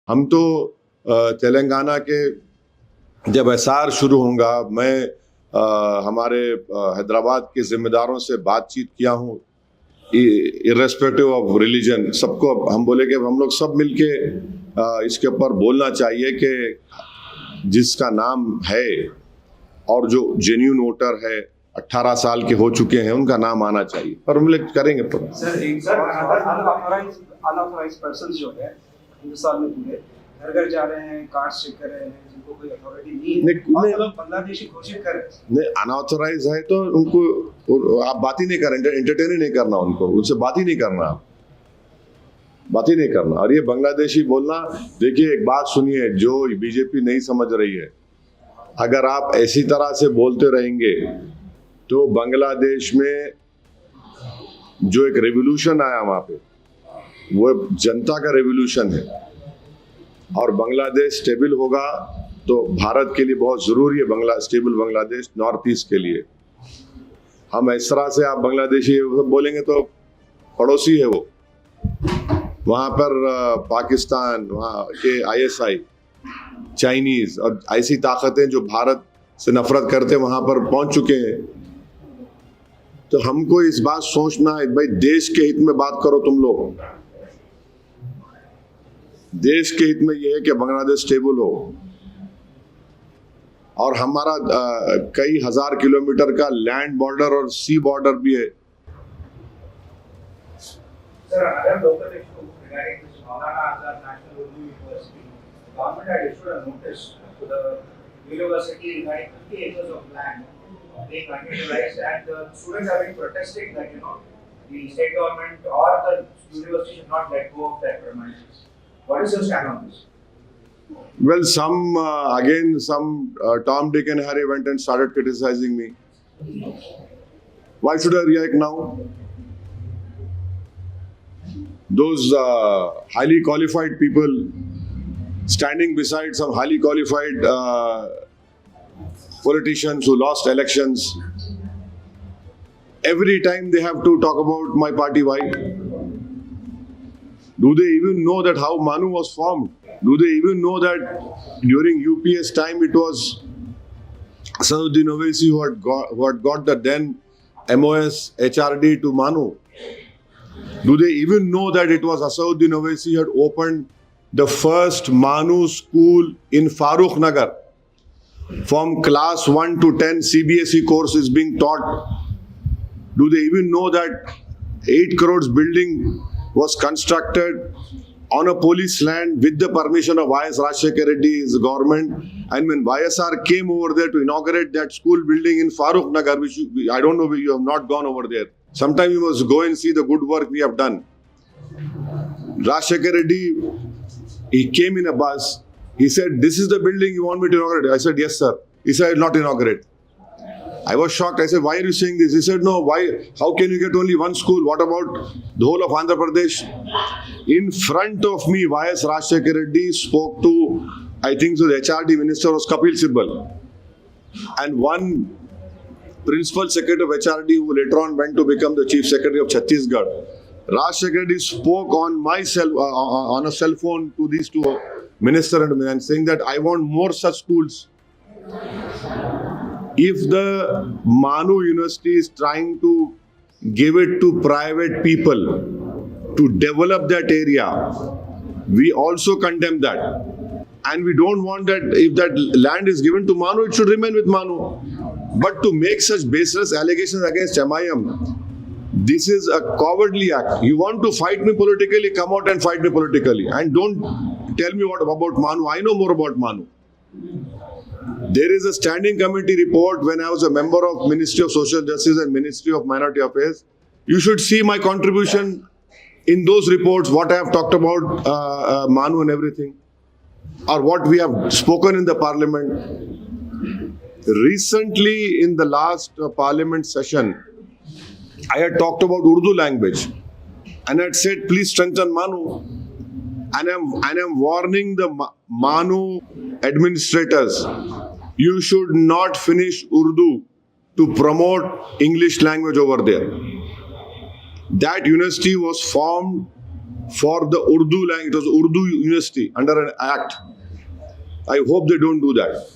हम तो तेलंगाना के जब एसआर शुरू होगा, मैं हमारे हैदराबाद के जिम्मेदारों से बातचीत किया हूँ, इर्रेस्पेक्टिव ऑफ रिलीजन, सबको हम बोले कि हम लोग सब मिलके इसके ऊपर बोलना चाहिए कि जिसका नाम है और जो जेन्युइन वोटर है 18 साल के हो चुके हैं उनका नाम आना चाहिए, पर हम लोग करेंगे। सर अनऑथराइज्ड पर्सन जो है हिंदुस्तान में पूरे घर घर जा रहे हैं, कार्ड चेक कर रहे हैं, जिनको कोई अथॉरिटी नहीं है, बांग्लादेशी घोषित कर रहे हैं। नहीं, अनऑथराइज है तो उनको आप बात ही नहीं करें, एंटरटेन ही नहीं करना, उनको उनसे बात ही नहीं करना, बात ही नहीं करना। और ये बांग्लादेशी बोलना, देखिए एक बात सुनिए, जो बीजेपी नहीं समझ रही है, अगर आप ऐसी तरह से बोलते रहेंगे तो बांग्लादेश में जो एक रेवोल्यूशन आया वहां पे, वो जनता का रेवोल्यूशन है, और बांग्लादेश स्टेबल होगा तो भारत के लिए बहुत जरूरी है स्टेबल बांग्लादेश, नॉर्थ ईस्ट के लिए। हम इस तरह से आप बांग्लादेशी बोलेंगे तो पड़ोसी है वो, वहां पर पाकिस्तान, वहां के आईएसआई, चाइनीज और ऐसी ताकतें जो भारत से नफरत करते वहां पर पहुंच चुके हैं। तो हमको इस बात सोचना है, भाई देश के हित में बात करो तुम लोग, देश के हित में यह है कि बांग्लादेश स्टेबल हो, और हमारा कई हजार किलोमीटर का लैंड बॉर्डर और सी बॉर्डर भी है। University regarding 50 acres of land being unutilized, and the students have been protesting that the state government or the university should not let go of that premises. What is your stand on this? Well, some Tom, Dick and Harry went and started criticizing me. Why should I react now? Those highly qualified people standing beside some highly qualified politicians who lost elections, every time they have to talk about my party. Why? Do they even know that how Manu was formed? Do they even know that during UPS time it was Asaduddin Owaisi who had got the then MOS HRD to Manu? Do they even know that it was Asaduddin Owaisi who had opened the first Manu school in Farooq Nagar? From class 1 to 10 CBSE course is being taught. Do they even know that 8 crores building was constructed on a police land with the permission of YS Rajshekar Reddy's government? And when YSR came over there to inaugurate that school building in Farooq Nagar, which I don't know, you have not gone over there. Sometime you must go and see the good work we have done. Rajshekar Reddy, he came in a bus. He said, "This is the building you want me to inaugurate?" I said, "Yes, sir." He said, "Not inaugurate." I was shocked. I said, "Why are you saying this?" He said, "No, why? How can you get only one school? What about the whole of Andhra Pradesh?" In front of me, YS Rajshekar Reddy spoke to, I think so, the HRD minister was Kapil Sibal. And one principal secretary of HRD who later on went to become the chief secretary of Chhattisgarh, Rajshekar Reddy spoke on on a cell phone to these two minister and saying that I want more such schools. If the Manu University is trying to give it to private people to develop that area, we also condemn that. And we don't want that. If that land is given to Manu, it should remain with Manu. But to make such baseless allegations against MIM, this is a cowardly act. You want to fight me politically, come out and fight me politically. And don't tell me what about Manu. I know more about Manu. There is a standing committee report when I was a member of Ministry of Social Justice and Ministry of Minority Affairs. You should see my contribution in those reports, what I have talked about Manu and everything, or what we have spoken in the parliament. Recently, in the last parliament session, I had talked about Urdu language and I had said, please strengthen Manu. And I'm warning the Manu administrators, you should not finish Urdu to promote English language over there. That university was formed for the Urdu language. It was Urdu University under an act. I hope they don't do that.